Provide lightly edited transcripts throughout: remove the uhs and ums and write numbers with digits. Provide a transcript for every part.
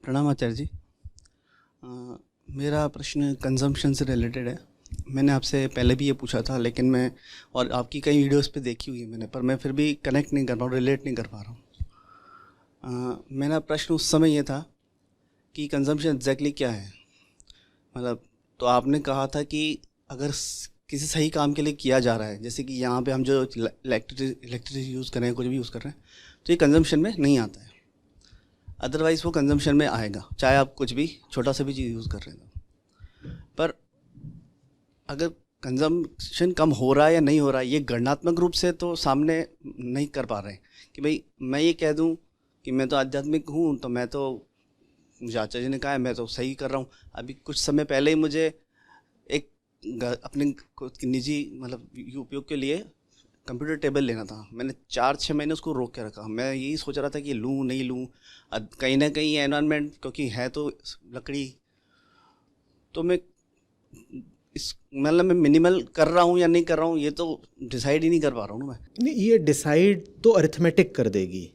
प्रणाम आचार्य जी। अ, मेरा प्रश्न कंजम्पशन से रिलेटेड है। मैंने आपसे पहले भी ये पूछा था, लेकिन मैं और आपकी कई वीडियोस पे देखी हुई है मैंने, पर मैं फिर भी कनेक्ट नहीं कर पा रहा हूँ, रिलेट नहीं कर पा रहा हूँ। मेरा प्रश्न उस समय ये था कि कंजम्पशन एग्जैक्टली क्या है। मतलब, तो आपने कहा था कि अगर किसी सही काम के लिए किया जा रहा है, जैसे कि यहाँ पे हम जो इलेक्ट्रिसिटी यूज़ कर रहे हैं, कुछ भी यूज़ कर रहे हैं, तो ये कंजम्पशन में नहीं आता है। अदरवाइज़ वो कंजम्पशन में आएगा, चाहे आप कुछ भी छोटा सा भी चीज़ यूज़ कर रहे हैं। पर अगर कंजम्पशन कम हो रहा है या नहीं हो रहा है, ये गणनात्मक रूप से तो सामने नहीं कर पा रहे हैं कि भाई मैं ये कह दूं कि मैं तो आध्यात्मिक हूँ, तो मैं तो, मुझे आचार्य जी ने कहा है मैं तो सही कर रहा हूँ। अभी कुछ समय पहले ही मुझे एक अपने खुद की निजी मतलब उपयोग के लिए कंप्यूटर टेबल लेना था। मैंने 4-6 महीने उसको रोक के रखा। मैं यही सोच रहा था कि लूँ नहीं लूँ। कहीं ना कहीं एनवायरनमेंट, क्योंकि है तो लकड़ी, तो मैं इस मतलब मैं मिनिमल कर रहा हूँ या नहीं कर रहा हूँ, ये तो डिसाइड ही नहीं कर पा रहा हूँ ना मैं। नहीं, ये डिसाइड तो अरिथमेटिक कर देगी,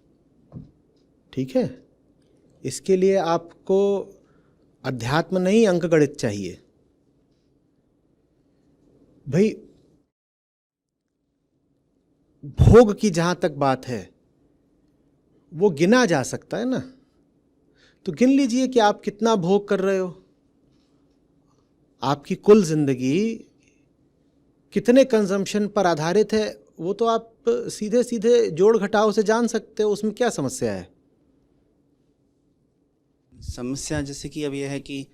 ठीक है। इसके लिए आपको अध्यात्म नहीं, अंकगणित चाहिए भाई। भोग की जहां तक बात है, वो गिना जा सकता है ना। तो गिन लीजिए कि आप कितना भोग कर रहे हो। आपकी कुल जिंदगी कितने कंजम्पशन पर आधारित है, वो तो आप सीधे सीधे जोड़ घटाव से जान सकते हो। उसमें क्या समस्या है? समस्या जैसे कि अब यह है कि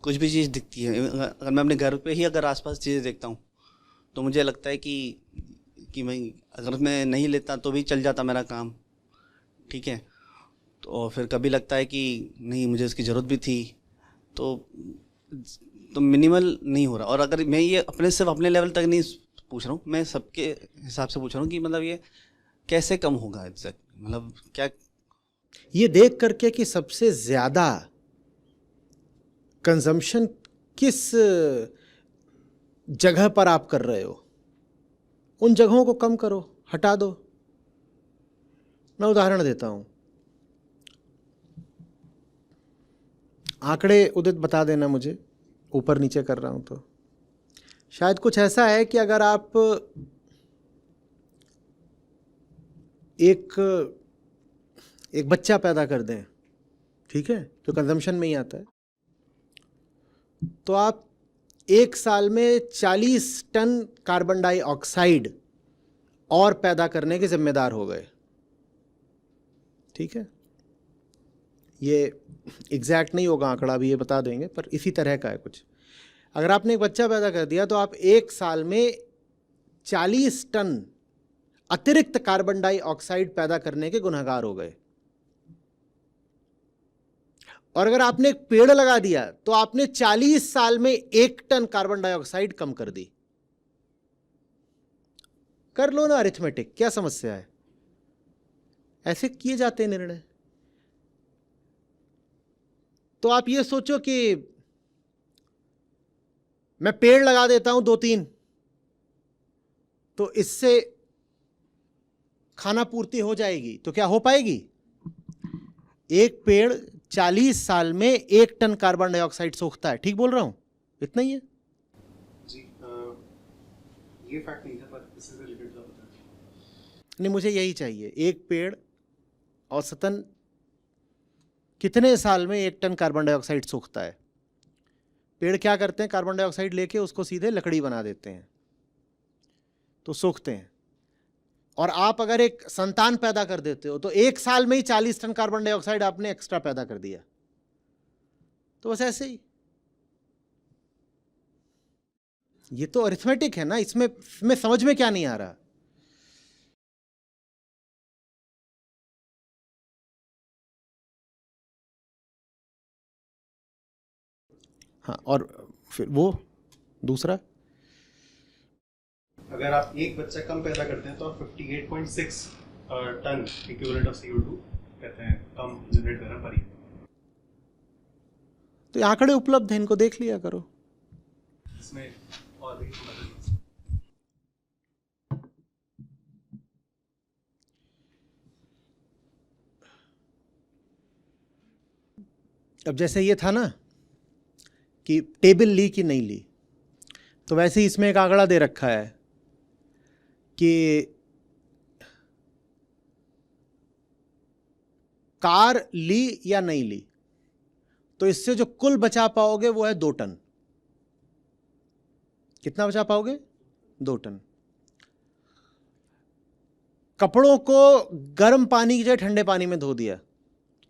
कुछ भी चीज़ दिखती है, अगर मैं अपने घर पे ही अगर आसपास चीज़ें देखता हूँ, तो मुझे लगता है कि मैं अगर मैं नहीं लेता तो भी चल जाता मेरा काम, ठीक है। तो फिर कभी लगता है कि नहीं, मुझे इसकी ज़रूरत भी थी, तो मिनिमल नहीं हो रहा। और अगर मैं ये सिर्फ अपने लेवल तक नहीं पूछ रहा हूँ, मैं सबके हिसाब से पूछ रहा हूँ कि मतलब ये कैसे कम होगा एग्जैक्ट, मतलब क्या। ये देख करके कि सबसे ज्यादा कंजम्पशन किस जगह पर आप कर रहे हो, उन जगहों को कम करो, हटा दो। मैं उदाहरण देता हूं, आंकड़े उदित बता देना मुझे, ऊपर नीचे कर रहा हूं तो शायद कुछ ऐसा है कि अगर आप एक एक बच्चा पैदा कर दें, ठीक है, तो कंजम्पशन में ही आता है, तो आप एक साल में 40 टन कार्बन डाइऑक्साइड और पैदा करने के जिम्मेदार हो गए, ठीक है। ये एग्जैक्ट नहीं होगा आंकड़ा, भी ये बता देंगे, पर इसी तरह का है कुछ। अगर आपने एक बच्चा पैदा कर दिया तो आप एक साल में 40 टन अतिरिक्त कार्बन डाइऑक्साइड पैदा करने के गुनहगार हो गए। और अगर आपने एक पेड़ लगा दिया तो आपने 40 साल में 1 टन कार्बन डाइऑक्साइड कम कर दी। कर लो ना अरिथमेटिक, क्या समस्या है? ऐसे किए जाते हैं निर्णय। तो आप ये सोचो कि मैं पेड़ लगा देता हूं 2-3, तो इससे खाना पूर्ति हो जाएगी, तो क्या हो पाएगी? एक पेड़ 40 साल में 1 टन कार्बन डाइऑक्साइड सोखता है, ठीक बोल रहा हूं? इतना ही है जी। ये फैक्ट नहीं था, पर इससे रिलेटेड था बता दीजिए। नहीं, मुझे यही चाहिए। एक पेड़ औसतन कितने साल में 1 टन कार्बन डाइऑक्साइड सोखता है? पेड़ क्या करते हैं, कार्बन डाइऑक्साइड लेके उसको सीधे लकड़ी बना देते हैं, तो सोखते हैं। और आप अगर एक संतान पैदा कर देते हो तो एक साल में ही 40 टन कार्बन डाइऑक्साइड आपने एक्स्ट्रा पैदा कर दिया। तो बस ऐसे ही, ये तो अरिथमेटिक है ना, इसमें समझ में क्या नहीं आ रहा? हाँ, और फिर वो दूसरा, अगर आप एक बच्चा कम पैदा करते हैं तो आप 58.6 टन इक्विवेलेंट ऑफ CO2 कहते हैं कम जनरेट कर रहे हैं पर ईयर। तो ये आंकड़े उपलब्ध हैं, इनको देख लिया करो। इसमें और भी मदद। अब जैसे ये था ना कि टेबल ली कि नहीं ली, तो वैसे ही इसमें एक आंकड़ा दे रखा है कि कार ली या नहीं ली, तो इससे जो कुल बचा पाओगे वो है 2 टन। कितना बचा पाओगे? 2 टन। कपड़ों को गर्म पानी की जगह ठंडे पानी में धो दिया,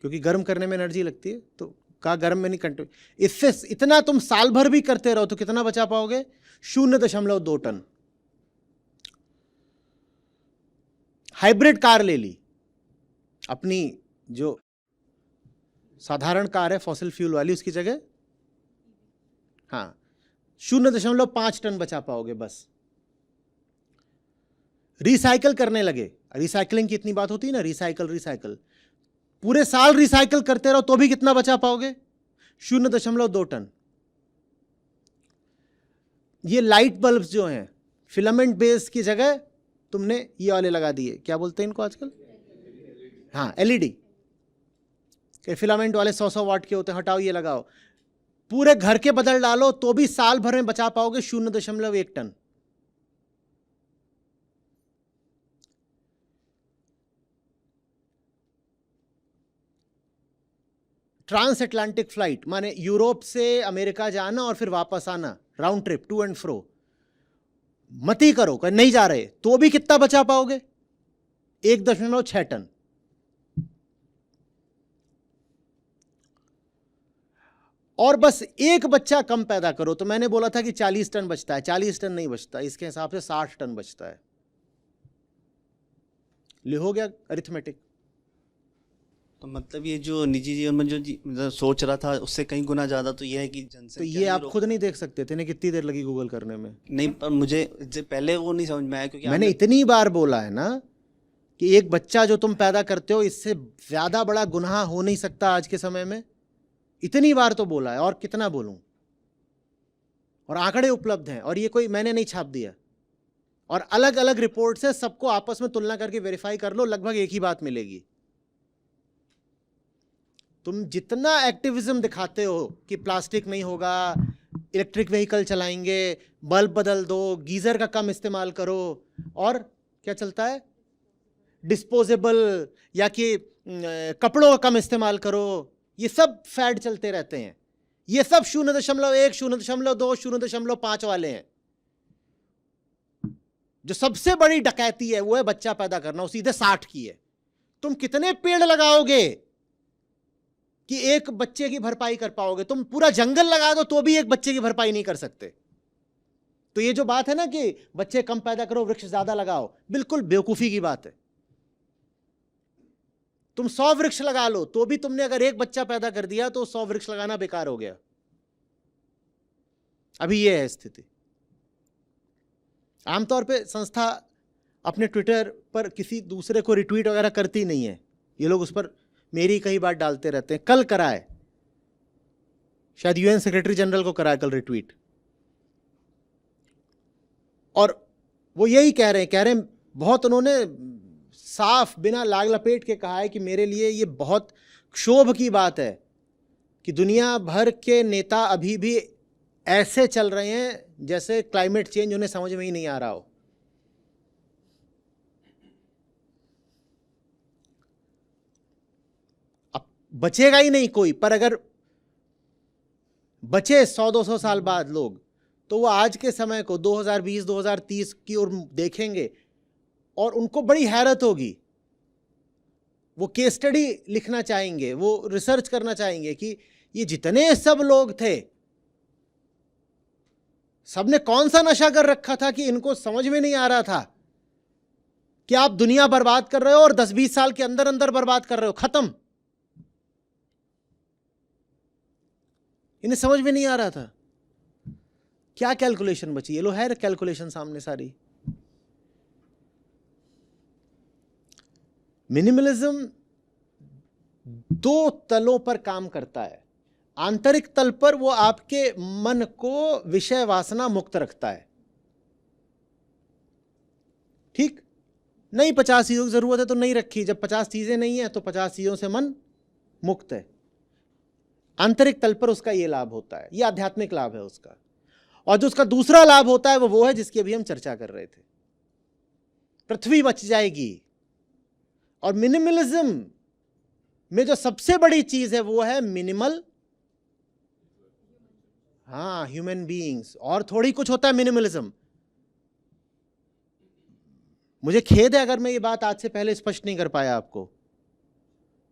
क्योंकि गर्म करने में एनर्जी लगती है, तो कहा गर्म में नहीं कंटिन्यू। इससे इतना तुम साल भर भी करते रहो तो कितना बचा पाओगे? 0.2 टन। हाइब्रिड कार ले ली, अपनी जो साधारण कार है फॉसिल फ्यूल वाली, उसकी जगह हाँ 0.5 टन बचा पाओगे बस। रिसाइकल करने लगे, रिसाइकलिंग की इतनी बात होती है ना, रिसाइकल, पूरे साल रिसाइकल करते रहो तो भी कितना बचा पाओगे? 0.2 टन। ये लाइट बल्ब्स जो हैं फिलामेंट बेस की जगह तुमने ये वाले लगा दिए, क्या बोलते हैं इनको आजकल? हाँ एलईडी के फिलामेंट वाले 100 वाट के होते हैं, हटाओ ये लगाओ। पूरे घर के बदल डालो तो भी साल भर में बचा पाओगे 0.1 टन। ट्रांस अटलांटिक फ्लाइट माने यूरोप से अमेरिका जाना और फिर वापस आना, round trip, to and fro, मत ही करो, नहीं जा रहे तो भी कितना बचा पाओगे? 1.6 टन। और बस एक बच्चा कम पैदा करो, तो मैंने बोला था कि 40 टन बचता है, 40 टन नहीं बचता, इसके हिसाब से 60 टन बचता है। हो गया अरिथमेटिक। तो मतलब ये जो निजी जीवन में जो मतलब सोच रहा था उससे कहीं गुना ज़्यादा तो ये है कि तो जनसंख्या ये आप खुद नहीं देख सकते थे ना, कितनी देर लगी गूगल करने में? नहीं, पर मुझे पहले वो नहीं समझ में आया, क्योंकि मैंने इतनी बार बोला है ना कि एक बच्चा जो तुम पैदा करते हो, इससे ज्यादा बड़ा गुनाह हो नहीं सकता आज के समय में। इतनी बार तो बोला है, और कितना बोलूं? और आंकड़े उपलब्ध हैं, और ये कोई मैंने नहीं छाप दिया, और अलग अलग रिपोर्ट से सबको आपस में तुलना करके वेरीफाई कर लो, लगभग एक ही बात मिलेगी। तुम जितना एक्टिविज्म दिखाते हो कि प्लास्टिक नहीं होगा, इलेक्ट्रिक व्हीकल चलाएंगे, बल्ब बदल दो, गीजर का कम इस्तेमाल करो, और क्या चलता है, डिस्पोजेबल, या कि कपड़ों का कम इस्तेमाल करो, ये सब फैड चलते रहते हैं। ये सब 0.1, 0.2, 0.5 वाले हैं। जो सबसे बड़ी डकैती है वो है बच्चा पैदा करना, वो सीधे 60 की है। तुम कितने पेड़ लगाओगे कि एक बच्चे की भरपाई कर पाओगे? तुम पूरा जंगल लगा दो तो भी एक बच्चे की भरपाई नहीं कर सकते। तो ये जो बात है ना कि बच्चे कम पैदा करो, वृक्ष ज्यादा लगाओ, बिल्कुल बेवकूफी की बात है। तुम 100 वृक्ष लगा लो तो भी तुमने अगर एक बच्चा पैदा कर दिया तो 100 वृक्ष लगाना बेकार हो गया। अभी यह है स्थिति। आमतौर पे संस्था अपने ट्विटर पर किसी दूसरे को रिट्वीट वगैरह करती नहीं है, ये लोग उस पर मेरी कई बार डालते रहते हैं। कल कराए, शायद यूएन सेक्रेटरी जनरल को कराए कल रिट्वीट, और वो यही कह रहे हैं बहुत, उन्होंने साफ बिना लाग लपेट के कहा है कि मेरे लिए ये बहुत क्षोभ की बात है कि दुनिया भर के नेता अभी भी ऐसे चल रहे हैं जैसे क्लाइमेट चेंज उन्हें समझ में ही नहीं आ रहा हो। अब बचेगा ही नहीं कोई, पर अगर बचे 100-200 साल बाद लोग, तो वो आज के समय को 2020-2030 की ओर देखेंगे और उनको बड़ी हैरत होगी। वो केस स्टडी लिखना चाहेंगे, वो रिसर्च करना चाहेंगे कि ये जितने सब लोग थे, सबने कौन सा नशा कर रखा था कि इनको समझ में नहीं आ रहा था कि आप दुनिया बर्बाद कर रहे हो और 10-20 साल के अंदर अंदर बर्बाद कर रहे हो, खत्म। इन्हें समझ में नहीं आ रहा था। क्या कैलकुलेशन बची? ये लो है कैलकुलेशन सामने सारी। मिनिमलिज्म 2 तलों पर काम करता है। आंतरिक तल पर वो आपके मन को विषय वासना मुक्त रखता है, ठीक? नहीं 50 चीजों की जरूरत है तो नहीं रखी, जब 50 चीजें नहीं है तो 50 चीजों से मन मुक्त है। आंतरिक तल पर उसका ये लाभ होता है, ये आध्यात्मिक लाभ है उसका। और जो उसका दूसरा लाभ होता है वो है जिसकी अभी हम चर्चा कर रहे थे, पृथ्वी बच जाएगी। और मिनिमलिज्म में जो सबसे बड़ी चीज है वो है मिनिमल, हाँ, ह्यूमन बीइंग्स। और थोड़ी कुछ होता है मिनिमलिज्म। मुझे खेद है अगर मैं ये बात आज से पहले स्पष्ट नहीं कर पाया आपको।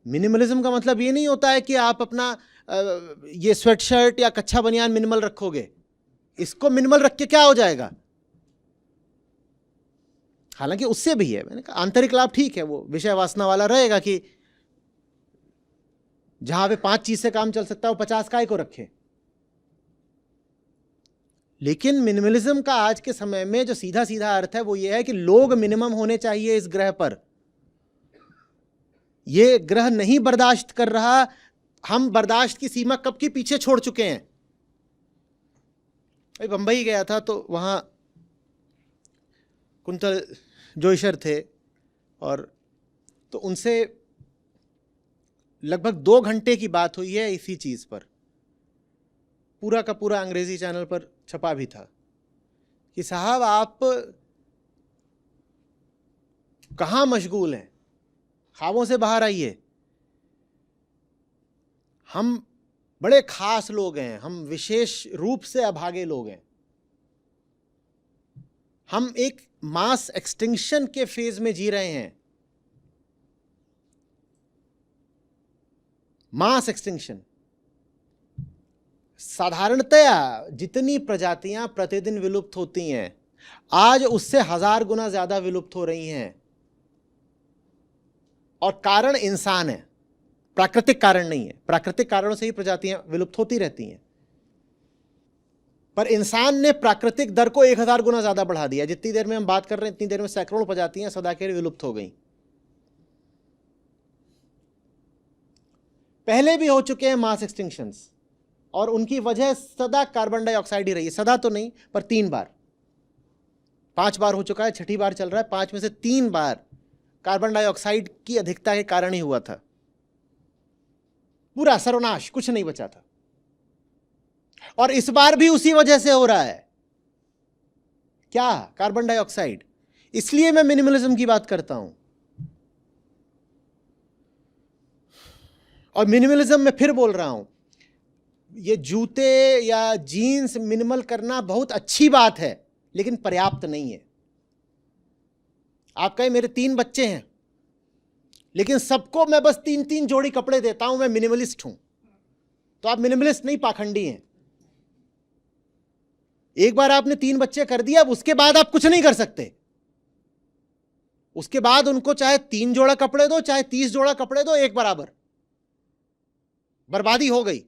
मिनिमलिज्म का मतलब ये नहीं होता है कि आप अपना ये स्वेटशर्ट या कच्छा बनियान मिनिमल रखोगे। इसको मिनिमल रख के क्या हो जाएगा? हालांकि उससे भी है, मैंने कहा आंतरिक लाभ ठीक है, वो विषय वासना वाला रहेगा कि जहां पे 5 चीज से काम चल सकता है वो 50 काय को रखे। लेकिन मिनिमलिज्म का आज के समय में जो सीधा सीधा अर्थ है वो ये है कि लोग मिनिमम होने चाहिए इस ग्रह पर। ये ग्रह नहीं बर्दाश्त कर रहा, हम बर्दाश्त की सीमा कब की पीछे छोड़ चुके हैं। भाई बंबई गया था तो वहां कुंतल जोईसर थे, और तो उनसे लगभग 2 घंटे की बात हुई है इसी चीज पर। पूरा का पूरा अंग्रेजी चैनल पर छपा भी था कि साहब आप कहां मशगूल हैं, ख्वाबों से बाहर आइए। हम बड़े खास लोग हैं, हम विशेष रूप से अभागे लोग हैं। हम एक मास एक्सटिंक्शन के फेज में जी रहे हैं। मास एक्सटिंक्शन, साधारणतया जितनी प्रजातियां प्रतिदिन विलुप्त होती हैं, आज उससे 1000 गुना ज्यादा विलुप्त हो रही हैं। और कारण इंसान है, प्राकृतिक कारण नहीं है। प्राकृतिक कारणों से ही प्रजातियां विलुप्त होती रहती हैं, पर इंसान ने प्राकृतिक दर को 1000 गुना ज्यादा बढ़ा दिया। जितनी देर में हम बात कर रहे हैं इतनी देर में सैकड़ों प्रजातियां सदा के लिए विलुप्त हो गई। पहले भी हो चुके हैं मास एक्सटिंक्शंस, और उनकी वजह सदा कार्बन डाइऑक्साइड ही रही है। सदा तो नहीं, पर 3 बार, 5 बार हो चुका है, 6ठी बार चल रहा है। 5 में से 3 बार कार्बन डाइऑक्साइड की अधिकता के कारण ही हुआ था। पूरा सर्वनाश, कुछ नहीं बचा था। और इस बार भी उसी वजह से हो रहा है। क्या? Carbon dioxide. इसलिए मैं मिनिमलिज्म की बात करता हूं। और मिनिमलिज्म में फिर बोल रहा हूं, ये जूते या जीन्स मिनिमल करना बहुत अच्छी बात है, लेकिन पर्याप्त नहीं है। आप कहें मेरे 3 बच्चे हैं, लेकिन सबको मैं बस 3-3 जोड़ी कपड़े देता हूं, मैं मिनिमलिस्ट हूं, तो आप मिनिमलिस्ट नहीं, पाखंडी हैं। एक बार आपने 3 बच्चे कर दिया, अब उसके बाद आप कुछ नहीं कर सकते। उसके बाद उनको चाहे 3 जोड़ा कपड़े दो, चाहे 30 जोड़ा कपड़े दो, एक बराबर। बर्बादी हो गई।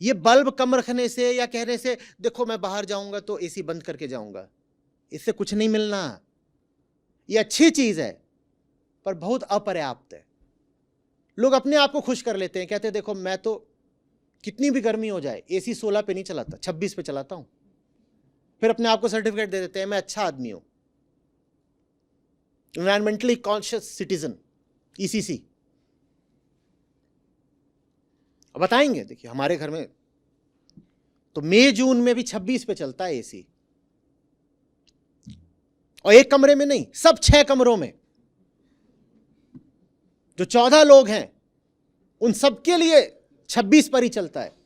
ये बल्ब कम रखने से या कहने से देखो मैं बाहर जाऊंगा तो एसी बंद करके जाऊंगा, इससे कुछ नहीं मिलना। ये अच्छी चीज है, पर बहुत अपर्याप्त है। लोग अपने आप को खुश कर लेते हैं, कहते हैं देखो मैं तो कितनी भी गर्मी हो जाए एसी 16 पे नहीं चलाता, 26 पे चलाता हूं। फिर अपने आप को सर्टिफिकेट दे देते हैं, मैं अच्छा आदमी हूं, इन्वायरमेंटली कॉन्शियस सिटीजन, ईसीसी। बताएंगे, देखिए हमारे घर में तो मई जून में भी 26 पे चलता है एसी, और एक कमरे में नहीं, सब 6 कमरों में। जो 14 लोग हैं उन सबके लिए 26 पर ही चलता है।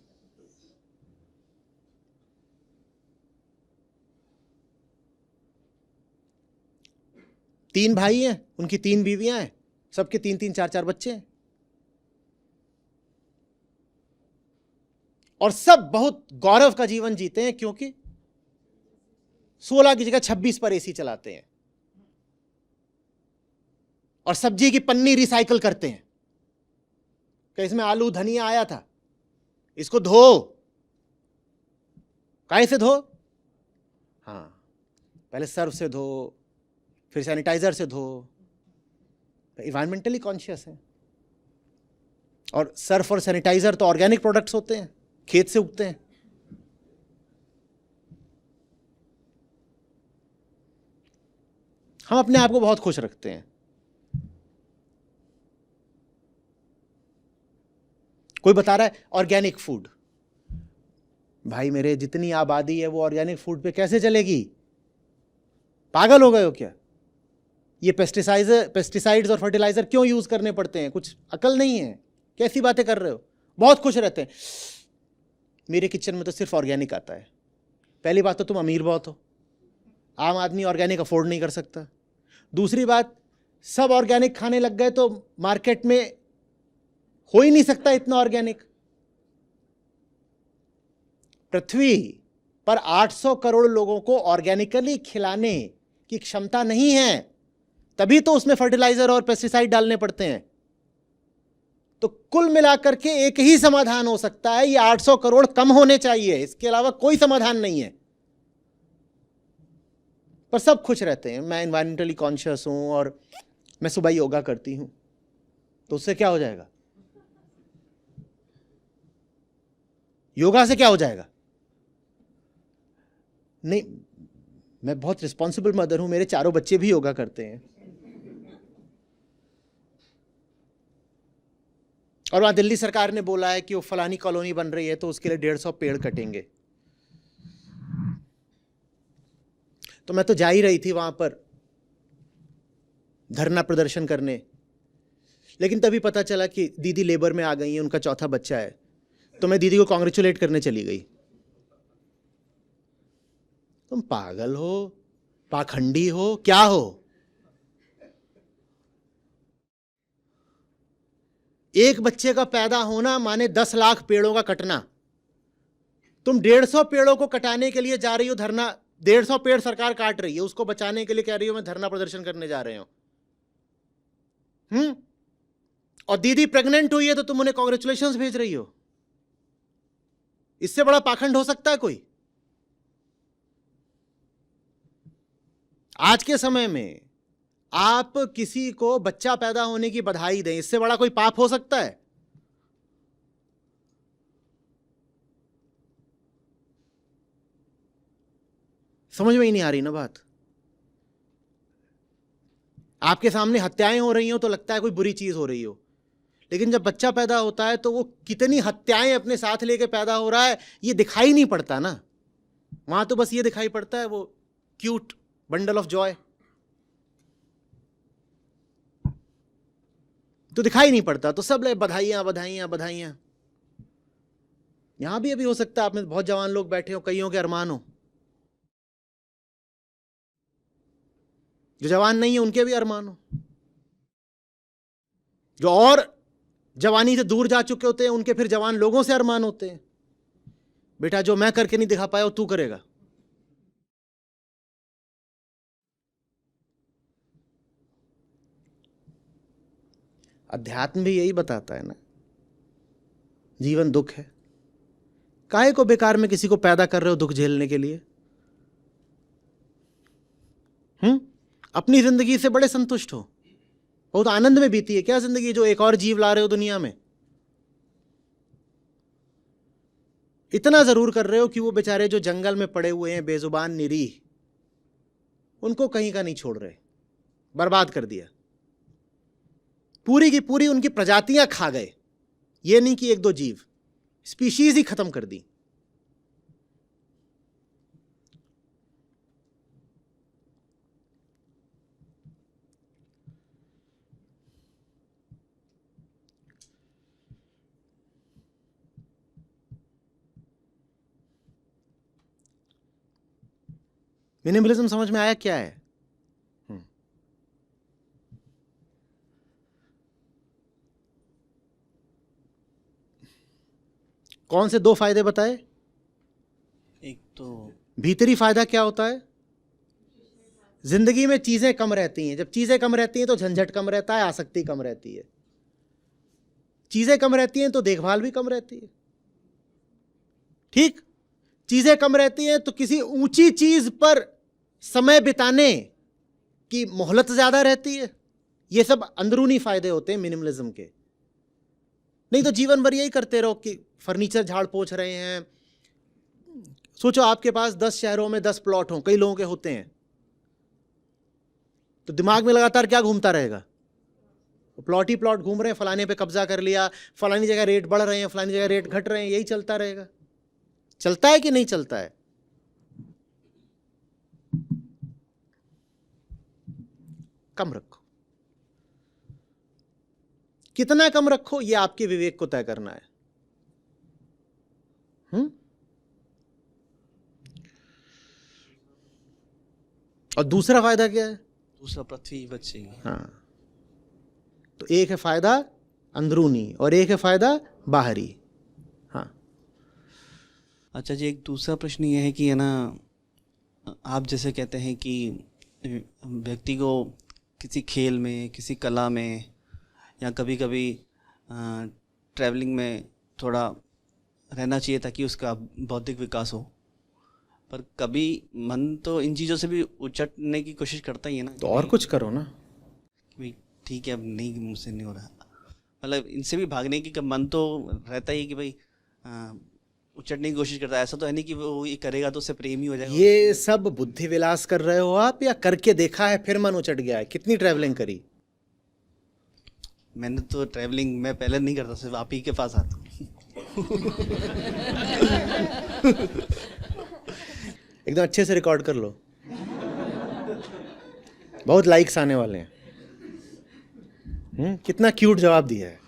तीन भाई हैं, उनकी 3 बीवियां हैं, सबके 3-3, 4-4 बच्चे हैं, और सब बहुत गौरव का जीवन जीते हैं, क्योंकि 16 की जगह 26 पर एसी चलाते हैं। और सब्जी की पन्नी रिसाइकल करते हैं कि इसमें आलू धनिया आया था, इसको धो। काहे से धो? हाँ, पहले सर्फ से धो, फिर सैनिटाइजर से धो। इन्वायरमेंटली कॉन्शियस है। और सर्फ और सैनिटाइजर तो ऑर्गेनिक प्रोडक्ट्स होते हैं, खेत से उगते हैं। हम अपने आप को बहुत खुश रखते हैं, कोई बता रहा है ऑर्गेनिक फूड, भाई मेरे जितनी आबादी है वो ऑर्गेनिक फूड पे कैसे चलेगी? पागल हो गए हो क्या? ये पेस्टिसाइड्स और फर्टिलाइजर क्यों यूज करने पड़ते हैं? कुछ अकल नहीं है? कैसी बातें कर रहे हो? बहुत खुश रहते हैं, मेरे किचन में तो सिर्फ ऑर्गेनिक आता है। पहली बात तो तुम अमीर बहुत हो, आम आदमी ऑर्गेनिक अफोर्ड नहीं कर सकता। दूसरी बात, सब ऑर्गेनिक खाने लग गए तो मार्केट में हो ही नहीं सकता इतना ऑर्गेनिक। पृथ्वी पर 800 करोड़ लोगों को ऑर्गेनिकली खिलाने की क्षमता नहीं है, तभी तो उसमें फर्टिलाइजर और पेस्टिसाइड डालने पड़ते हैं। तो कुल मिलाकर के एक ही समाधान हो सकता है, ये 800 करोड़ कम होने चाहिए, इसके अलावा कोई समाधान नहीं है। पर सब खुश रहते हैं, मैं एनवायरमेंटली कॉन्शियस हूं और मैं सुबह योगा करती हूं, तो उससे क्या हो जाएगा? योगा से क्या हो जाएगा? नहीं, मैं बहुत रिस्पॉन्सिबल मदर हूं, मेरे चारों बच्चे भी योगा करते हैं। और वहां दिल्ली सरकार ने बोला है कि वो फलानी कॉलोनी बन रही है तो उसके लिए 150 पेड़ कटेंगे। तो मैं तो जा ही रही थी वहां पर धरना प्रदर्शन करने, लेकिन तभी पता चला कि दीदी लेबर में आ गई हैं, उनका चौथा बच्चा है, तो मैं दीदी को कॉन्ग्रेचुलेट करने चली गई। तुम पागल हो, पाखंडी हो, क्या हो? एक बच्चे का पैदा होना माने 10 लाख पेड़ों का कटना। तुम 150 पेड़ों को कटाने के लिए जा रही हो धरना, 150 पेड़ सरकार काट रही है, उसको बचाने के लिए कह रही हो मैं धरना प्रदर्शन करने जा रहे हो। और दीदी प्रेग्नेंट हुई है तो तुम उन्हें कांग्रेचुलेशंस भेज रही हो। इससे बड़ा पाखंड हो सकता है कोई? आज के समय में आप किसी को बच्चा पैदा होने की बधाई दें, इससे बड़ा कोई पाप हो सकता है? समझ में ही नहीं आ रही ना बात। आपके सामने हत्याएं हो रही हो तो लगता है कोई बुरी चीज हो रही हो, लेकिन जब बच्चा पैदा होता है तो वो कितनी हत्याएं अपने साथ लेके पैदा हो रहा है ये दिखाई नहीं पड़ता ना। वहां तो बस ये दिखाई पड़ता है वो क्यूट बंडल ऑफ जॉय, तो दिखाई नहीं पड़ता। तो सब ले बधाइयां बधाइयां बधाइयां। यहां भी अभी हो सकता है आप में बहुत जवान लोग बैठे हो, कईयों के अरमान हो, जो जवान नहीं है उनके भी अरमान हो, जो और जवानी से दूर जा चुके होते हैं उनके फिर जवान लोगों से अरमान होते हैं, बेटा जो मैं करके नहीं दिखा पाया वो तू करेगा। अध्यात्म भी यही बताता है ना, जीवन दुख है, काहे को बेकार में किसी को पैदा कर रहे हो दुख झेलने के लिए? अपनी जिंदगी से बड़े संतुष्ट हो, बहुत आनंद में बीती है क्या जिंदगी, जो एक और जीव ला रहे हो दुनिया में? इतना जरूर कर रहे हो कि वो बेचारे जो जंगल में पड़े हुए हैं बेजुबान निरीह, उनको कहीं का नहीं छोड़ रहे, बर्बाद कर दिया, पूरी की पूरी उनकी प्रजातियां खा गए। ये नहीं कि एक दो जीव, स्पीशीज ही खत्म कर दी। मिनिमलिज्म समझ में आया क्या है? कौन से दो फायदे बताए? एक तो भीतरी फायदा क्या होता है? जिंदगी में चीजें कम रहती हैं, जब चीजें कम रहती हैं तो झंझट कम रहता है, आसक्ति कम रहती है। चीजें कम रहती हैं तो देखभाल भी कम रहती है। ठीक, चीजें कम रहती हैं तो किसी ऊंची चीज पर समय बिताने की मोहलत ज्यादा रहती है। ये सब अंदरूनी फायदे होते हैं मिनिमलिज्म के। नहीं तो जीवन भर यही करते रहो कि फर्नीचर झाड़ पोंछ रहे हैं। सोचो आपके पास 10 शहरों में 10 प्लॉट हों, कई लोगों के होते हैं, तो दिमाग में लगातार क्या घूमता रहेगा? प्लॉट ही प्लॉट घूम रहे हैं, फलाने पे कब्जा कर लिया, फलानी जगह रेट बढ़ रहे हैं, फलानी जगह रेट घट रहे हैं, यही चलता रहेगा। चलता है कि नहीं चलता है? कम रखो। कितना कम रखो ये आपके विवेक को तय करना है। और दूसरा फायदा क्या है? दूसरा पृथ्वी बचेगी। हाँ, तो एक है फायदा अंदरूनी और एक है फायदा बाहरी। हाँ। अच्छा जी, एक दूसरा प्रश्न ये है कि है ना, आप जैसे कहते हैं कि व्यक्ति को किसी खेल में, किसी कला में, या कभी कभी ट्रैवलिंग में थोड़ा रहना चाहिए ताकि उसका बौद्धिक विकास हो, पर कभी मन तो इन चीज़ों से भी उचटने की कोशिश करता ही है ना। तो और कुछ करो ना। भाई ठीक है, अब नहीं, मुझसे नहीं हो रहा, मतलब इनसे भी भागने की मन तो रहता ही कि भाई उचटने की कोशिश करता है। ऐसा तो है नहीं कि वो ये करेगा तो उससे प्रेम ही हो जाएगा। ये सब बुद्धि विलास कर रहे हो आप, या करके देखा है फिर मन उचट गया है? कितनी ट्रैवलिंग करी? मैंने तो ट्रैवलिंग मैं पहले नहीं करता, सिर्फ आप ही के पास आता हूँ। एकदम अच्छे से रिकॉर्ड कर लो, बहुत लाइक्स आने वाले हैं। कितना क्यूट जवाब दिया है।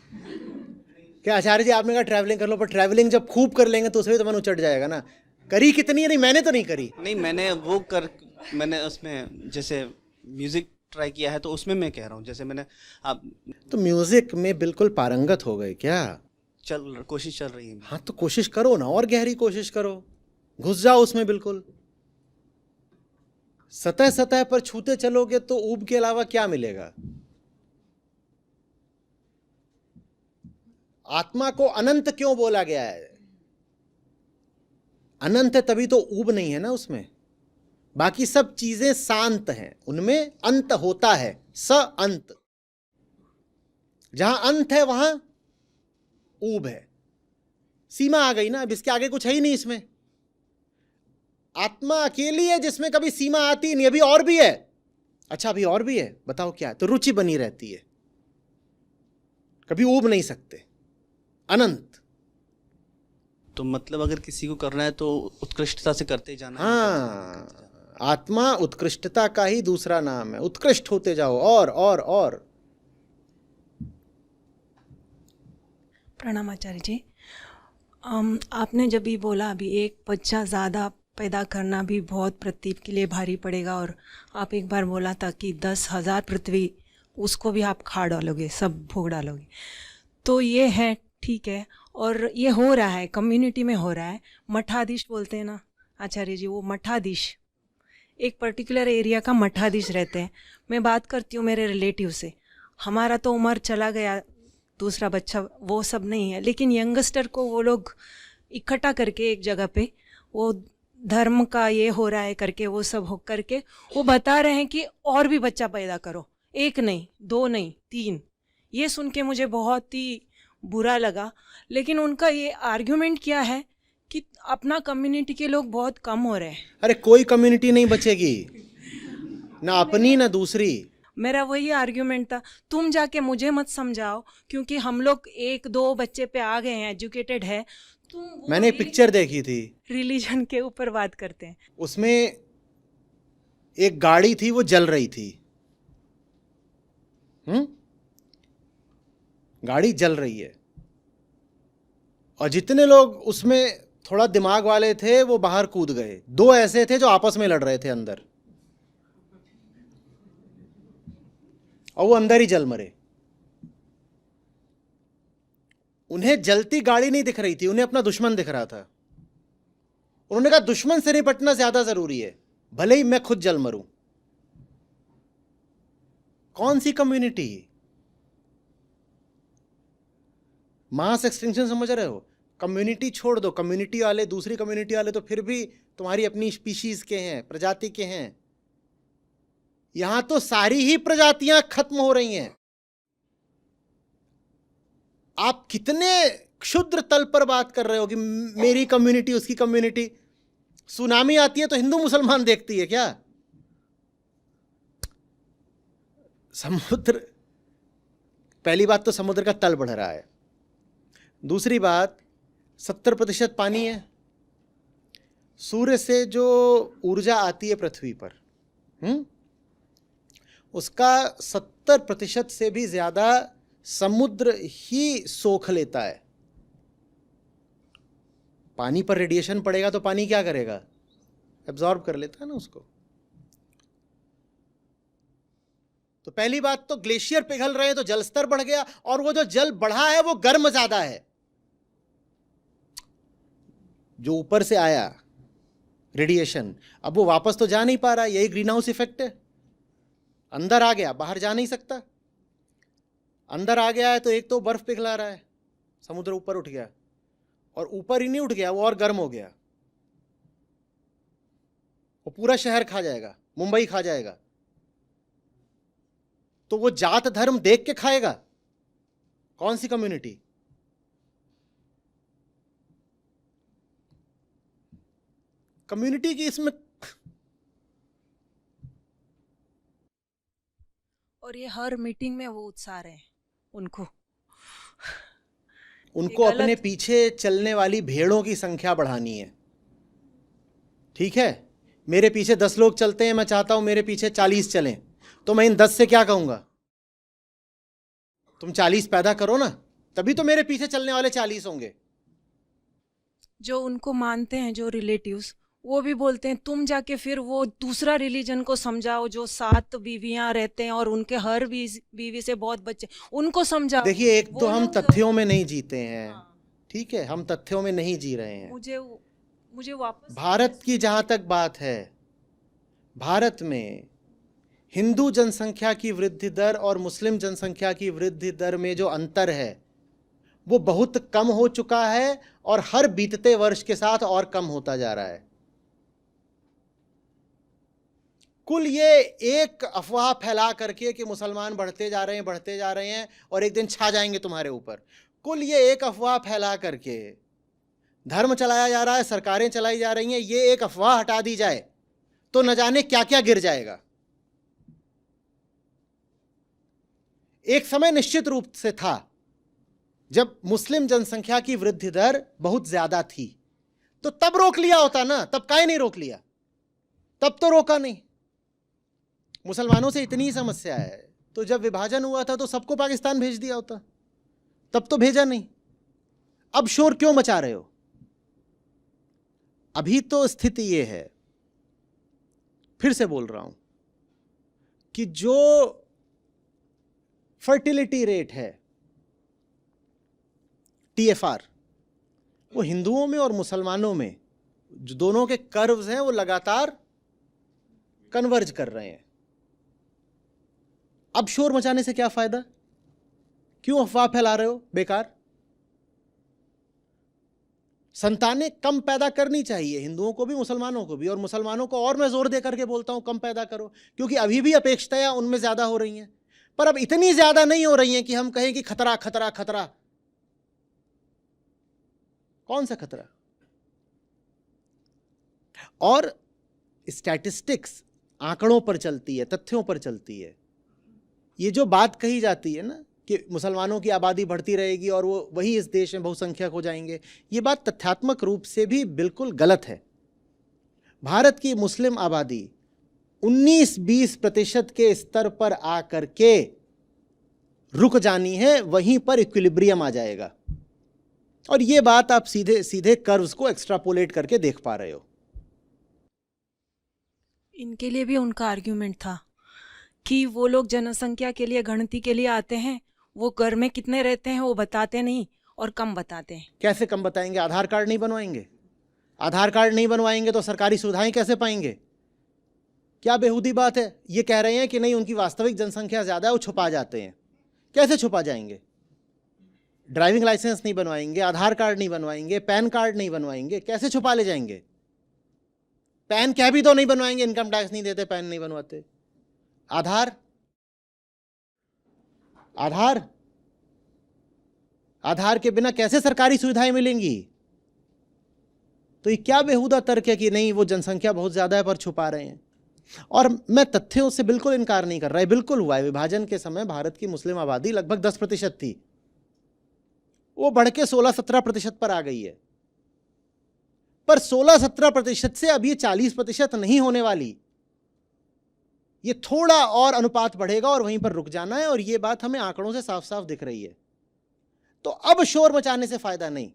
क्या आचार्य जी आपने कहा ट्रैवलिंग कर लो, पर ट्रैवलिंग जब खूब कर लेंगे तो उसमें तो मन उचट जाएगा ना। करी कितनी है? नहीं, मैंने तो नहीं करी। नहीं, मैंने उसमें जैसे म्यूजिक ट्राई किया है, तो उसमें मैं कह रहा हूँ, जैसे मैंने आप तो म्यूजिक में बिल्कुल पारंगत हो गए क्या? कोशिश चल रही है। हाँ, तो कोशिश करो ना, और गहरी कोशिश करो, घुस जाओ उसमें बिल्कुल। सतह सतह पर छूते चलोगे तो ऊब के अलावा क्या मिलेगा? आत्मा को अनंत क्यों बोला गया है? अनंत है तभी तो ऊब नहीं है ना उसमें। बाकी सब चीजें शांत हैं, उनमें अंत होता है, स अंत। जहां अंत है वहां ऊब है, सीमा आ गई ना। अब इसके आगे कुछ है ही नहीं इसमें। आत्मा अकेली है जिसमें कभी सीमा आती नहीं। अभी और भी है। अच्छा, अभी और भी है, बताओ क्या है? तो रुचि बनी रहती है, कभी ऊब नहीं सकते, अनंत। तो मतलब अगर किसी को करना है तो उत्कृष्टता से करते जाना है। हाँ, आत्मा उत्कृष्टता का ही दूसरा नाम है। उत्कृष्ट होते जाओ, और। प्रणाम आचार्य जी। आपने जब भी बोला अभी एक बच्चा ज़्यादा पैदा करना भी बहुत पृथ्वी के लिए भारी पड़ेगा, और आप एक बार बोला था कि 10,000 पृथ्वी उसको भी आप खा डालोगे, सब भोग डालोगे। तो ये है, ठीक है, और ये हो रहा है, कम्युनिटी में हो रहा है। मठाधीश बोलते हैं ना आचार्य जी, वो मठाधीश एक पर्टिकुलर एरिया का मठाधीश रहते हैं। मैं बात करती हूँ मेरे रिलेटिव से, हमारा तो उम्र चला गया, दूसरा बच्चा, वो सब नहीं है, लेकिन यंगस्टर को वो लोग इकट्ठा करके एक जगह पे, वो धर्म का ये हो रहा है करके, वो सब हो करके वो बता रहे हैं कि और भी बच्चा पैदा करो, 1 नहीं, 2 नहीं, 3। ये सुन के मुझे बहुत ही बुरा लगा। लेकिन उनका ये आर्ग्यूमेंट क्या है कि अपना कम्युनिटी के लोग बहुत कम हो रहे हैं। अरे कोई कम्युनिटी नहीं बचेगी, ना अपनी ना दूसरी। मेरा वही आर्ग्यूमेंट था, तुम जाके मुझे मत समझाओ, क्योंकि हम लोग 1-2 बच्चे पे आ गए हैं, एजुकेटेड है। मैंने एक पिक्चर देखी थी, रिलीजन के ऊपर बात करते हैं। उसमें एक गाड़ी थी, वो जल रही थी। गाड़ी जल रही है, और जितने लोग उसमें थोड़ा दिमाग वाले थे वो बाहर कूद गए। 2 ऐसे थे जो आपस में लड़ रहे थे अंदर, और वो अंदर ही जल मरे। उन्हें जलती गाड़ी नहीं दिख रही थी, उन्हें अपना दुश्मन दिख रहा था। उन्होंने कहा दुश्मन से निपटना ज्यादा जरूरी है, भले ही मैं खुद जल मरूं। कौन सी कम्युनिटी? मास एक्सटिंक्शन समझ रहे हो? कम्युनिटी छोड़ दो, कम्युनिटी वाले, दूसरी कम्युनिटी वाले तो फिर भी तुम्हारी अपनी स्पीशीज के हैं, प्रजाति के हैं। यहां तो सारी ही प्रजातियां खत्म हो रही हैं। आप कितने क्षुद्र तल पर बात कर रहे हो कि मेरी कम्युनिटी, उसकी कम्युनिटी। सुनामी आती है तो हिंदू मुसलमान देखती है क्या? समुद्र पहली बात तो समुद्र का तल बढ़ रहा है, दूसरी बात 70% पानी है। सूर्य से जो ऊर्जा आती है पृथ्वी पर, उसका 70% से भी ज़्यादा समुद्र ही सोख लेता है। पानी पर रेडिएशन पड़ेगा तो पानी क्या करेगा? एब्जॉर्ब कर लेता है ना उसको। तो पहली बात तो ग्लेशियर पिघल रहे हैं तो जल स्तर बढ़ गया, और वो जो जल बढ़ा है वो गर्म ज्यादा है। जो ऊपर से आया रेडिएशन, अब वो वापस तो जा नहीं पा रहा, यही ग्रीन हाउस इफेक्ट है। अंदर आ गया, बाहर जा नहीं सकता। अंदर आ गया है तो एक तो बर्फ पिघला रहा है, समुद्र ऊपर उठ गया, और ऊपर ही नहीं उठ गया, वो और गर्म हो गया, वो पूरा शहर खा जाएगा, मुंबई खा जाएगा। तो वो जात धर्म देख के खाएगा, कौन सी कम्युनिटी? कम्युनिटी की इसमें, और ये हर मीटिंग में वो उत्साह है उनको अपने पीछे चलने वाली भेड़ों की संख्या बढ़ानी है। ठीक है, मेरे पीछे 10 लोग चलते हैं, मैं चाहता हूं मेरे पीछे 40 चलें, तो मैं इन 10 से क्या कहूंगा? तुम 40 पैदा करो ना, तभी तो मेरे पीछे चलने वाले 40 होंगे। जो उनको मानते हैं, जो रिलेटिव्स, वो भी बोलते हैं तुम जाके फिर वो दूसरा रिलीजन को समझाओ, जो 7 बीवियां रहते हैं और उनके हर बीवी से बहुत बच्चे, उनको समझाओ। देखिए, एक तो हम तथ्यों में नहीं जीते हैं। हाँ। ठीक है, हम तथ्यों में नहीं जी रहे हैं। मुझे वापस भारत की जहां तक बात है, भारत में हिंदू जनसंख्या की वृद्धि दर और मुस्लिम जनसंख्या की वृद्धि दर में जो अंतर है वो बहुत कम हो चुका है, और हर बीतते वर्ष के साथ और कम होता जा रहा है। कुल ये एक अफवाह फैला करके कि मुसलमान बढ़ते जा रहे हैं और एक दिन छा जाएंगे तुम्हारे ऊपर, कुल ये एक अफवाह फैला करके धर्म चलाया जा रहा है, सरकारें चलाई जा रही हैं। ये एक अफवाह हटा दी जाए तो न जाने क्या क्या गिर जाएगा। एक समय निश्चित रूप से था जब मुस्लिम जनसंख्या की वृद्धि दर बहुत ज्यादा थी, तो तब रोक लिया होता ना, तब काहे नहीं रोक लिया? तब तो रोका नहीं। मुसलमानों से इतनी समस्या है तो जब विभाजन हुआ था तो सबको पाकिस्तान भेज दिया होता, तब तो भेजा नहीं। अब शोर क्यों मचा रहे हो? अभी तो स्थिति यह है, फिर से बोल रहा हूं, कि जो फर्टिलिटी रेट है TFR, वो हिंदुओं में और मुसलमानों में जो दोनों के कर्व्स हैं वो लगातार कन्वर्ज कर रहे हैं। अब शोर मचाने से क्या फायदा? क्यों अफवाह फैला रहे हो बेकार? संतानें कम पैदा करनी चाहिए, हिंदुओं को भी मुसलमानों को भी, और मुसलमानों को और मैं जोर दे करके बोलता हूं कम पैदा करो, क्योंकि अभी भी अपेक्षाएं उनमें ज्यादा हो रही हैं, पर अब इतनी ज्यादा नहीं हो रही हैं कि हम कहें कि खतरा खतरा खतरा। कौन सा खतरा? और स्टैटिस्टिक्स आंकड़ों पर चलती है, तथ्यों पर चलती है। ये जो बात कही जाती है ना कि मुसलमानों की आबादी बढ़ती रहेगी और वो वही इस देश में बहुसंख्यक हो जाएंगे, ये बात तथ्यात्मक रूप से भी बिल्कुल गलत है। भारत की मुस्लिम आबादी 19-20% के स्तर पर आकर के रुक जानी है, वहीं पर इक्विलिब्रियम आ जाएगा। और ये बात आप सीधे सीधे कर्व्स को एक्स्ट्रापोलेट करके देख पा रहे हो। इनके लिए भी उनका आर्ग्यूमेंट था कि वो लोग जनसंख्या के लिए, गणति के लिए आते हैं, वो घर में कितने रहते हैं वो बताते नहीं और कम बताते हैं। कैसे कम बताएंगे? आधार कार्ड नहीं बनवाएंगे? आधार कार्ड नहीं बनवाएंगे तो सरकारी सुविधाएं कैसे पाएंगे? क्या बेहूदी बात है। ये कह रहे हैं कि नहीं, उनकी वास्तविक जनसंख्या ज़्यादा है, वो छुपा जाते हैं। कैसे छुपा जाएंगे? ड्राइविंग लाइसेंस नहीं बनवाएंगे, आधार कार्ड नहीं बनवाएंगे, पैन कार्ड नहीं बनवाएंगे, कैसे छुपा ले जाएंगे? पैन क्या भी तो नहीं बनवाएंगे, इनकम टैक्स नहीं देते, पैन नहीं बनवाते। आधार आधार आधार के बिना कैसे सरकारी सुविधाएं मिलेंगी? तो ये क्या बेहुदा तर्क है कि नहीं वो जनसंख्या बहुत ज्यादा है पर छुपा रहे हैं। और मैं तथ्यों से बिल्कुल इनकार नहीं कर रहा है, बिल्कुल हुआ है। विभाजन के समय भारत की मुस्लिम आबादी लगभग 10% थी, वो बढ़ के 16-17% पर आ गई है। पर 16-17% से अब ये 40% नहीं होने वाली, ये थोड़ा और अनुपात बढ़ेगा और वहीं पर रुक जाना है, और ये बात हमें आंकड़ों से साफ साफ दिख रही है। तो अब शोर मचाने से फायदा नहीं।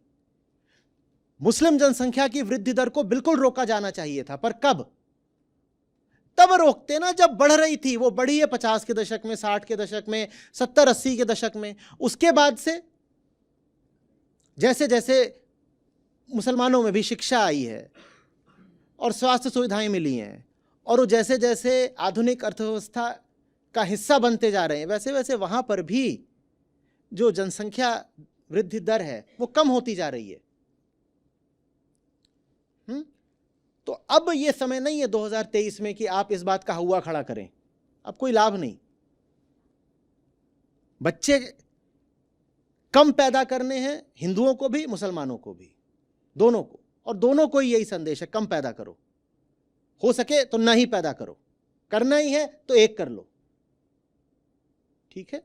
मुस्लिम जनसंख्या की वृद्धि दर को बिल्कुल रोका जाना चाहिए था, पर कब? तब रोकते ना जब बढ़ रही थी। वो बढ़ी है 50 के दशक में, 60 के दशक में, 70-80 के दशक में। उसके बाद से जैसे जैसे मुसलमानों में भी शिक्षा आई है और स्वास्थ्य सुविधाएं मिली हैं, और वो जैसे जैसे आधुनिक अर्थव्यवस्था का हिस्सा बनते जा रहे हैं, वैसे वैसे वहाँ पर भी जो जनसंख्या वृद्धि दर है वो कम होती जा रही है। तो अब ये समय नहीं है 2023 में कि आप इस बात का हुआ खड़ा करें, अब कोई लाभ नहीं। बच्चे कम पैदा करने हैं, हिंदुओं को भी मुसलमानों को भी, दोनों को, और दोनों को ही यही संदेश है, कम पैदा करो, हो सके तो ना ही पैदा करो, करना ही है तो एक कर लो, ठीक है।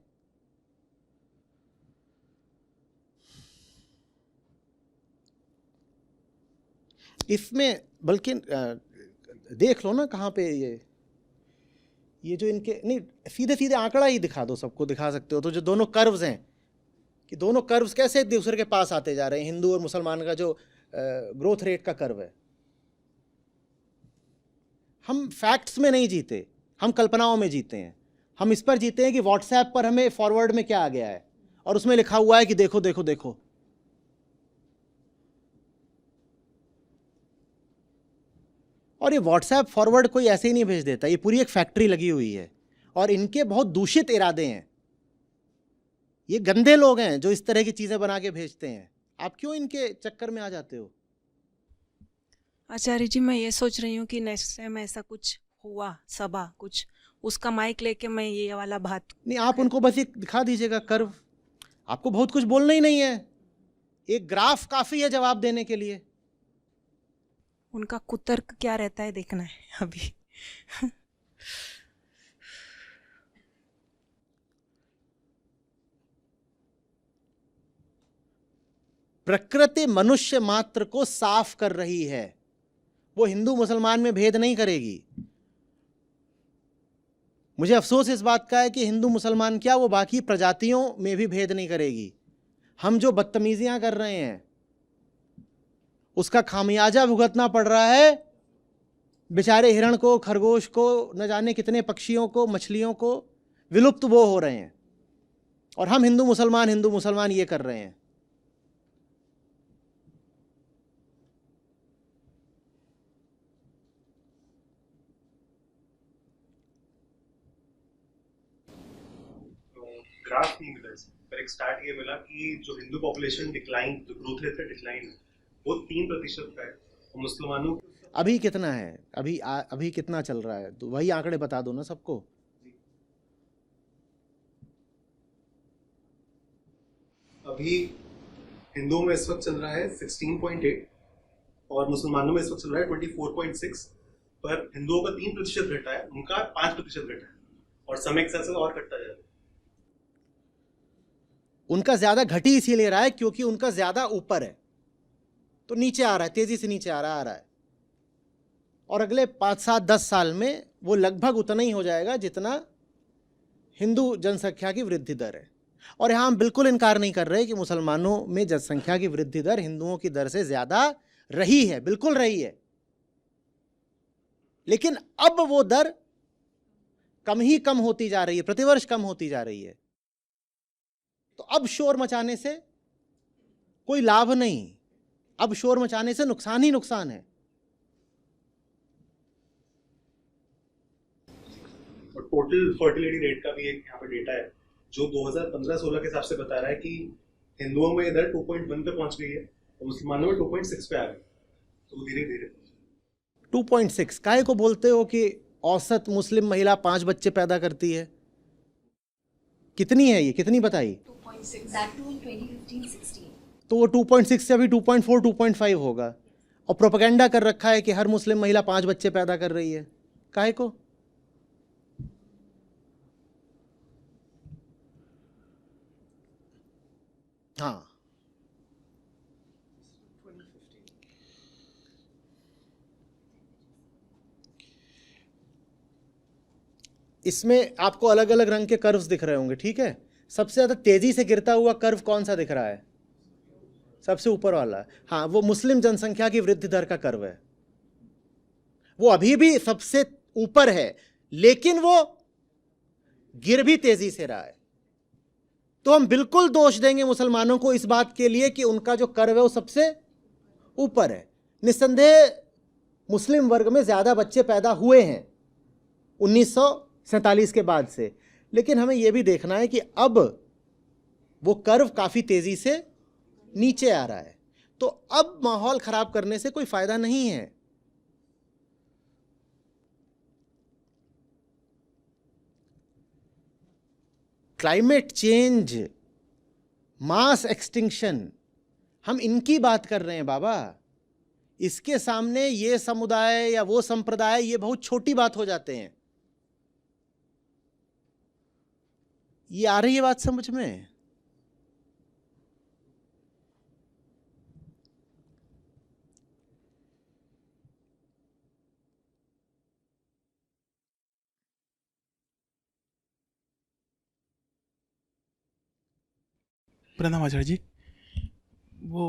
इसमें बल्कि देख लो ना कहाँ पे ये जो इनके, नहीं सीधे सीधे आंकड़ा ही दिखा दो, सबको दिखा सकते हो तो, जो दोनों कर्व्स हैं कि दोनों कर्व्स कैसे एक दूसरे के पास आते जा रहे हैं। हिंदू और मुसलमान का जो ग्रोथ रेट का कर्व है। हम फैक्ट्स में नहीं जीते, हम कल्पनाओं में जीते हैं। हम इस पर जीते हैं कि व्हाट्सएप पर हमें फॉरवर्ड में क्या आ गया है और उसमें लिखा हुआ है कि देखो देखो देखो। और ये व्हाट्सएप फॉरवर्ड कोई ऐसे ही नहीं भेज देता, ये पूरी एक फैक्ट्री लगी हुई है और इनके बहुत दूषित इरादे हैं। ये गंदे लोग हैं जो इस तरह की चीज़ें बना के भेजते हैं। आप क्यों इनके चक्कर में आ जाते हो? आचार्य जी, मैं ये सोच रही हूँ कि नेक्स्ट टाइम ऐसा कुछ हुआ सभा कुछ, उसका माइक लेके मैं ये वाला बात नहीं, आप उनको बस एक दिखा दीजिएगा कर्व, आपको बहुत कुछ बोलना ही नहीं है, एक ग्राफ काफ़ी है जवाब देने के लिए। उनका कुतर्क क्या रहता है देखना है अभी। प्रकृति मनुष्य मात्र को साफ कर रही है, वो हिंदू मुसलमान में भेद नहीं करेगी। मुझे अफसोस इस बात का है कि हिंदू मुसलमान क्या, वो बाकी प्रजातियों में भी भेद नहीं करेगी। हम जो बदतमीजियां कर रहे हैं उसका खामियाजा भुगतना पड़ रहा है बेचारे हिरण को, खरगोश को, न जाने कितने पक्षियों को, मछलियों को, विलुप्त वो हो रहे हैं, और हम हिंदू मुसलमान ये कर रहे हैं। ग्राफ नहीं मिला इसमें, पर एक स्टार्ट ये मिला कि जो हिंदू पॉपुलेशन डिक्लाइन, जो ग्रोथ रेट है डिक्लाइन है, वो 3% का है, और मुसलमानों अभी कितना है? अभी कितना चल रहा है? तो वही आंकड़े बता दो ना सबको। अभी हिंदुओं में इस वक्त चल रहा है 16.8 और मुसलमानों में इस वक्त चल रहा है 24.6। पर हिंदुओं का 3% घटा है, उनका 5% घटा है, और समय के साथ और घटता जा रहा है। उनका ज्यादा घटी इसीलिए रहा है क्योंकि उनका ज्यादा ऊपर है, तो नीचे आ रहा है, तेजी से नीचे आ रहा है, और अगले 5-7-10 साल में वो लगभग उतना ही हो जाएगा जितना हिंदू जनसंख्या की वृद्धि दर है। और यहाँ हम बिल्कुल इनकार नहीं कर रहे कि मुसलमानों में जनसंख्या की वृद्धि दर हिंदुओं की दर से ज्यादा रही है, बिल्कुल रही है, लेकिन अब वो दर कम ही कम होती जा रही है, प्रतिवर्ष कम होती जा रही है। तो अब शोर मचाने से कोई लाभ नहीं, अब शोर मचाने से नुकसान ही नुकसान है। और टोटल फर्टिलिटी रेट का भी एक यहाँ पे डेटा है जो 2015-16 के हिसाब से बता रहा है कि हिंदुओं में इधर 2.1 पे पहुंच गई है और मुसलमानों में 2.6 पे आ गई, तो धीरे धीरे 2.6 काहे को बोलते हो कि औसत मुस्लिम महिला 5 बच्चे पैदा करती है? कितनी है ये, कितनी बताई? 2.6 तो वो 2.6 से अभी 2.4 2.5 होगा, और प्रोपेगेंडा कर रखा है कि हर मुस्लिम महिला 5 बच्चे पैदा कर रही है। काहे को? हाँ, इसमें आपको अलग अलग रंग के कर्व्स दिख रहे होंगे, ठीक है। सबसे ज्यादा तेजी से गिरता हुआ कर्व कौन सा दिख रहा है? सबसे ऊपर वाला। हाँ, वो मुस्लिम जनसंख्या की वृद्धि दर का कर्व है। वो अभी भी सबसे ऊपर है, लेकिन वो गिर भी तेजी से रहा है। तो हम बिल्कुल दोष देंगे मुसलमानों को इस बात के लिए कि उनका जो कर्व है वो सबसे ऊपर है। निस्संदेह मुस्लिम वर्ग में ज्यादा बच्चे पैदा हुए हैं 1947 के बाद से, लेकिन हमें यह भी देखना है कि अब वो कर्व काफी तेजी से नीचे आ रहा है। तो अब माहौल खराब करने से कोई फायदा नहीं है। क्लाइमेट चेंज, मास एक्सटिंक्शन, हम इनकी बात कर रहे हैं बाबा। इसके सामने ये समुदाय या वो संप्रदाय ये बहुत छोटी बात हो जाते हैं। ये आ रही है बात समझ में? प्रणाम आचार्य जी। वो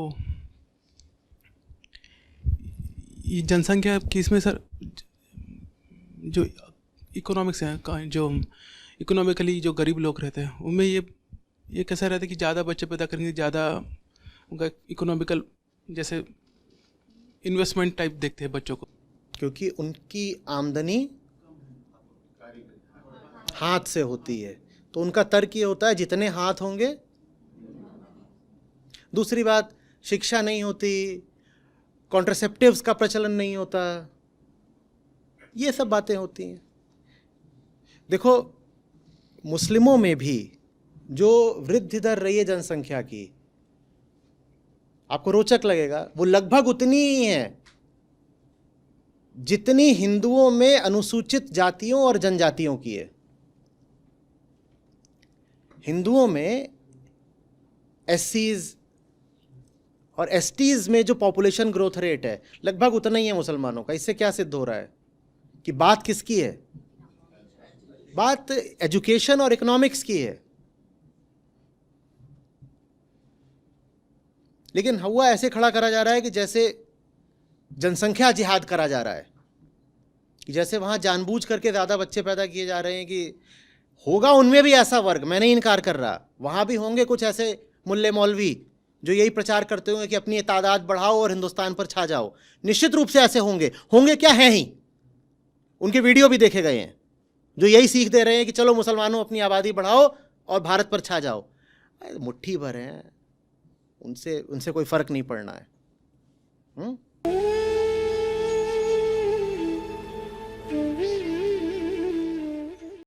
ये जनसंख्या की इसमें सर जो इकोनॉमिक्स है, जो इकोनॉमिकली जो गरीब लोग रहते हैं उनमें ये कैसा रहता है कि ज़्यादा बच्चे पैदा करेंगे, ज़्यादा उनका इकोनॉमिकल जैसे इन्वेस्टमेंट टाइप देखते हैं बच्चों को, क्योंकि उनकी आमदनी हाथ से होती है। तो उनका तर्क ये होता है जितने हाथ होंगे। दूसरी बात, शिक्षा नहीं होती, कॉन्ट्रासेप्टिव्स का प्रचलन नहीं होता, ये सब बातें होती हैं। देखो, मुस्लिमों में भी जो वृद्धि दर रही है जनसंख्या की, आपको रोचक लगेगा, वो लगभग उतनी ही है जितनी हिंदुओं में अनुसूचित जातियों और जनजातियों की है। हिंदुओं में एससीज और एसटीज में जो पॉपुलेशन ग्रोथ रेट है लगभग उतना ही है मुसलमानों का। इससे क्या सिद्ध हो रहा है कि बात किसकी है? बात एजुकेशन और इकोनॉमिक्स की है। लेकिन हुआ ऐसे खड़ा करा जा रहा है कि जैसे जनसंख्या जिहाद करा जा रहा है, कि जैसे वहां जानबूझ करके ज्यादा बच्चे पैदा किए जा रहे हैं। कि होगा उनमें भी ऐसा वर्ग, मैं नहीं इनकार कर रहा, वहां भी होंगे कुछ ऐसे मुल्ले मौलवी जो यही प्रचार करते होंगे कि अपनी तादाद बढ़ाओ और हिंदुस्तान पर छा जाओ। निश्चित रूप से ऐसे होंगे क्या हैं ही। उनके वीडियो भी देखे गए हैं जो यही सीख दे रहे हैं कि चलो मुसलमानों अपनी आबादी बढ़ाओ और भारत पर छा जाओ। मुट्ठी भर हैं, उनसे कोई फर्क नहीं पड़ना है।